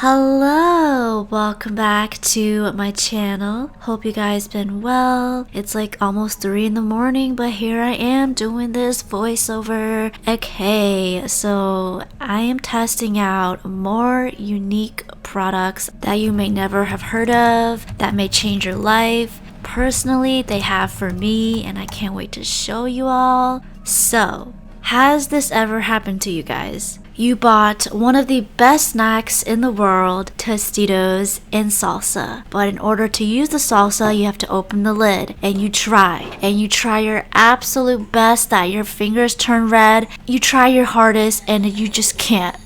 Hello, welcome back to my channel. Hope you guys been well. It's like almost 3 in the morning, but here I am doing this voiceover. Okay, so I am testing out more unique products that you may never have heard of, that may change your life. Personally, they have for me, and I can't wait to show you all. So, has this ever happened to you guys? You bought one of the best snacks in the world, Tostitos in salsa. But in order to use the salsa, you have to open the lid and you try your absolute best that your fingers turn red. You try your hardest and you just can't.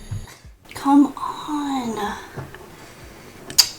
Come on.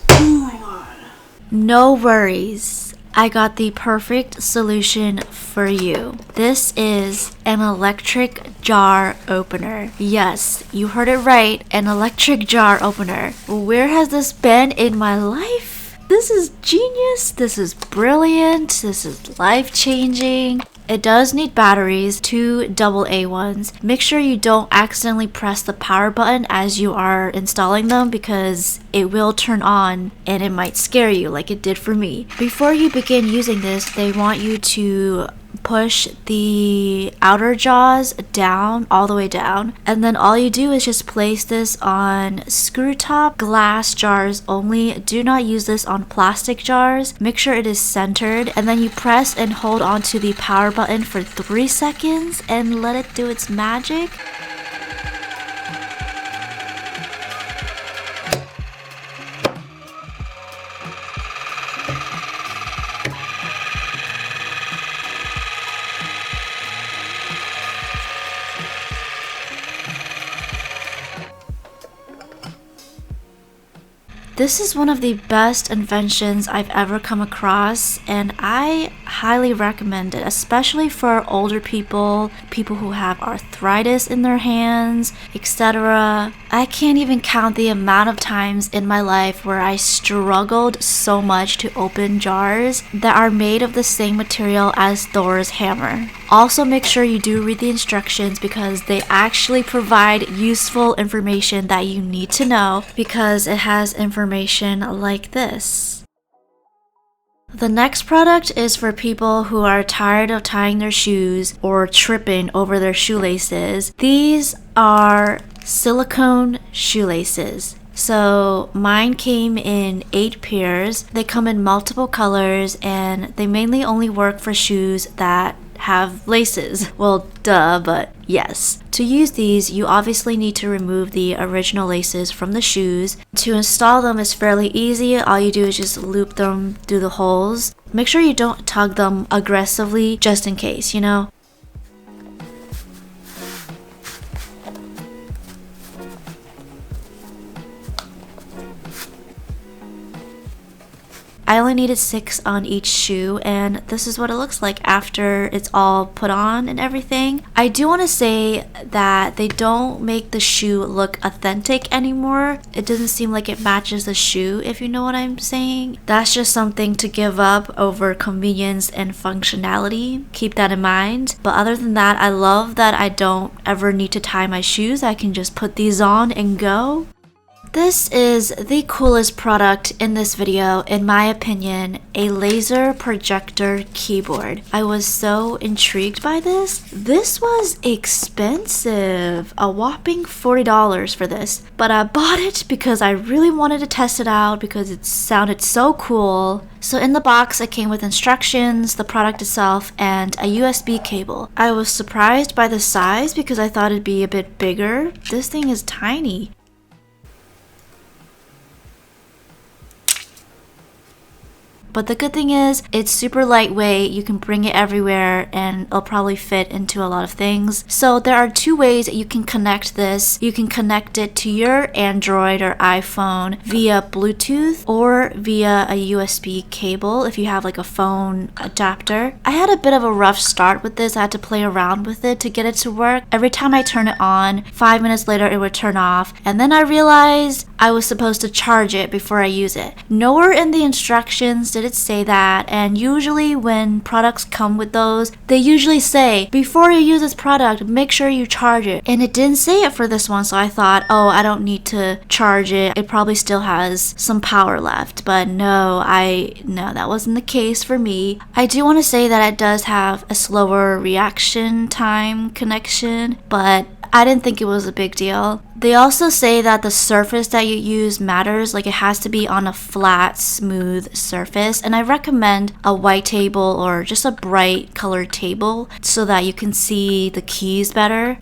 Oh my god. No worries. I got the perfect solution for you. This is an electric jar opener. Yes, you heard it right, an electric jar opener. Where has this been in my life? This is genius, this is brilliant, this is life-changing. It does need batteries, 2 AA ones. Make sure you don't accidentally press the power button as you are installing them because it will turn on and it might scare you like it did for me. Before you begin using this, they want you to push the outer jaws down, all the way down, and then all you do is just place this on screw top glass jars only. Do not use this on plastic jars. Make sure it is centered, and then you press and hold onto the power button for 3 seconds and let it do its magic. This is one of the best inventions I've ever come across, and I highly recommend it, especially for older people, people who have arthritis in their hands, etc. I can't even count the amount of times in my life where I struggled so much to open jars that are made of the same material as Thor's hammer. Also, make sure you do read the instructions because they actually provide useful information that you need to know because it has information like this. The next product is for people who are tired of tying their shoes or tripping over their shoelaces. These are silicone shoelaces. So mine came in 8 pairs. They come in multiple colors and they mainly only work for shoes that have laces. Well, duh, but yes. To use these, you obviously need to remove the original laces from the shoes. To install them is fairly easy. All you do is just loop them through the holes. Make sure you don't tug them aggressively just in case, you know? I only needed 6 on each shoe, and this is what it looks like after it's all put on and everything. I do want to say that they don't make the shoe look authentic anymore. It doesn't seem like it matches the shoe, if you know what I'm saying. That's just something to give up over convenience and functionality. Keep that in mind. But other than that, I love that I don't ever need to tie my shoes. I can just put these on and go. This is the coolest product in this video, in my opinion, a laser projector keyboard. I was so intrigued by this. This was expensive, a whopping $40 for this, but I bought it because I really wanted to test it out because it sounded so cool. So in the box, it came with instructions, the product itself, and a USB cable. I was surprised by the size because I thought it'd be a bit bigger. This thing is tiny. But the good thing is, it's super lightweight, you can bring it everywhere, and it'll probably fit into a lot of things. So there are 2 ways that you can connect this. You can connect it to your Android or iPhone via Bluetooth or via a USB cable if you have like a phone adapter. I had a bit of a rough start with this. I had to play around with it to get it to work. Every time I turn it on, 5 minutes later it would turn off, and then I realized I was supposed to charge it before I use it. Nowhere in the instructions did did it say that, and usually when products come with those, they usually say, before you use this product, make sure you charge it. And it didn't say it for this one, so I thought, oh, I don't need to charge it. It probably still has some power left. But no, that wasn't the case for me. I do want to say that it does have a slower reaction time connection, but I didn't think it was a big deal. They also say that the surface that you use matters, like it has to be on a flat, smooth surface. And I recommend a white table or just a bright colored table so that you can see the keys better.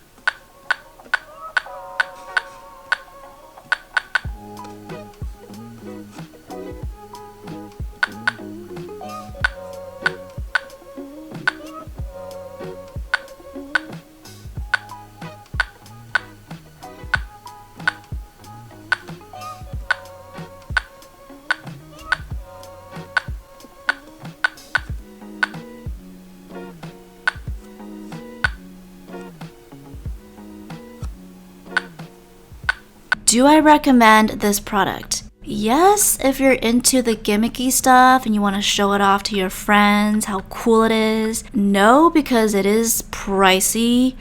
Do I recommend this product? Yes, if you're into the gimmicky stuff and you want to show it off to your friends, how cool it is. No, because it is pricey.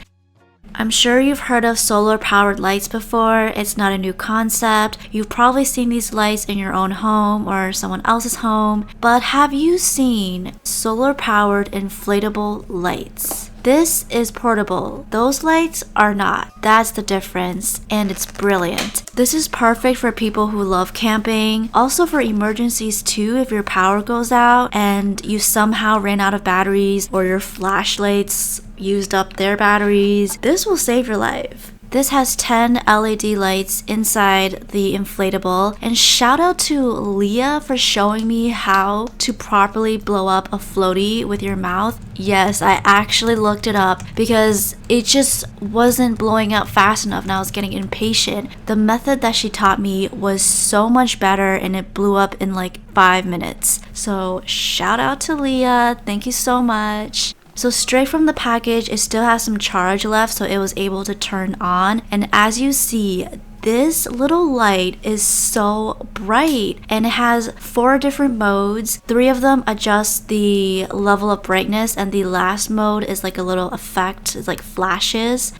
I'm sure you've heard of solar powered lights before. It's not a new concept. You've probably seen these lights in your own home or someone else's home. But have you seen solar powered inflatable lights? This is portable. Those lights are not. That's the difference, and it's brilliant. This is perfect for people who love camping. Also for emergencies too, if your power goes out and you somehow ran out of batteries or your flashlights used up their batteries. This will save your life. This has 10 LED lights inside the inflatable, and shout out to Leah for showing me how to properly blow up a floaty with your mouth. Yes, I actually looked it up because it just wasn't blowing up fast enough and I was getting impatient. The method that she taught me was so much better and it blew up in like 5 minutes. So shout out to Leah, thank you so much. So straight from the package, it still has some charge left, so it was able to turn on. And as you see, this little light is so bright and it has 4 different modes. 3 of them adjust the level of brightness, and the last mode is like a little effect, it's like flashes.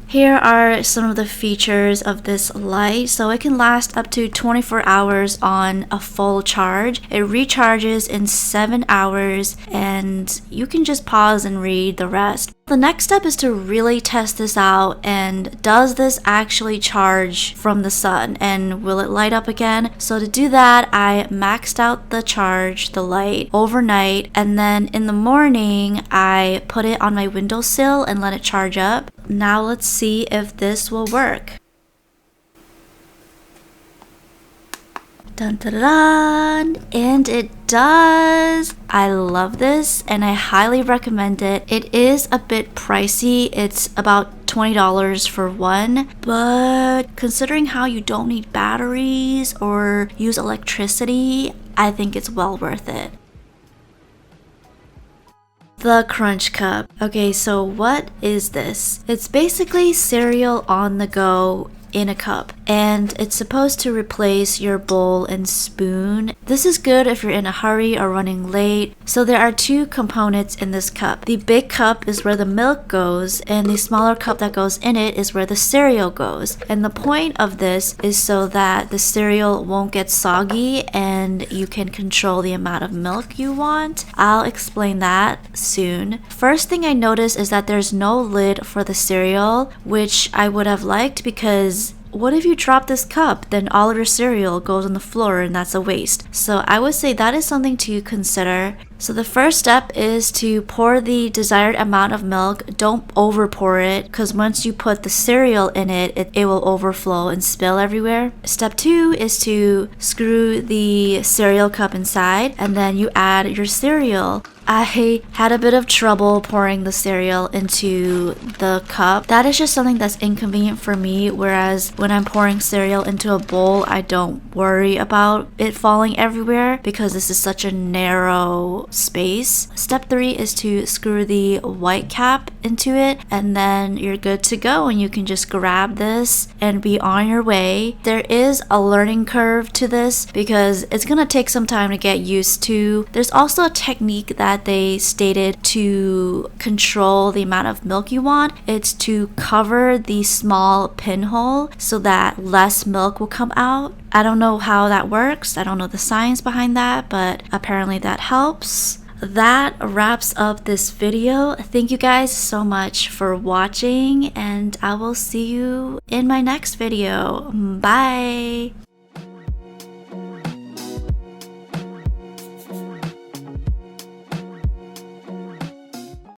Here are some of the features of this light. So it can last up to 24 hours on a full charge. It recharges in 7 hours, and you can just pause and read the rest. The next step is to really test this out, and does this actually charge from the sun and will it light up again? So to do that, I maxed out the light overnight, and then in the morning I put it on my windowsill and let it charge up. Now let's see if this will work. Dun, dun, dun, dun. And it does. I love this and I highly recommend it. It is a bit pricey. It's about $20 for one, but considering how you don't need batteries or use electricity, I think it's well worth it. The Crunch Cup. Okay, so what is this? It's basically cereal on the go in a cup, and it's supposed to replace your bowl and spoon. This is good if you're in a hurry or running late. So there are 2 components in this cup. The big cup is where the milk goes, and the smaller cup that goes in it is where the cereal goes. And the point of this is so that the cereal won't get soggy and you can control the amount of milk you want. I'll explain that soon. First thing I noticed is that there's no lid for the cereal, which I would have liked, because what if you drop this cup? Then all of your cereal goes on the floor and that's a waste. So I would say that is something to consider. So the first step is to pour the desired amount of milk. Don't over pour it, because once you put the cereal in it, it will overflow and spill everywhere. Step 2 is to screw the cereal cup inside, and then you add your cereal. I had a bit of trouble pouring the cereal into the cup. That is just something that's inconvenient for me, whereas when I'm pouring cereal into a bowl, I don't worry about it falling everywhere because this is such a narrow space. Step 3 is to screw the white cap into it, and then you're good to go, and you can just grab this and be on your way. There is a learning curve to this because it's gonna take some time to get used to. There's also a technique that they stated to control the amount of milk you want. It's to cover the small pinhole so that less milk will come out. I don't know how that works. I don't know the science behind that, but apparently that helps. That wraps up this video. Thank you guys so much for watching, and I will see you in my next video. Bye!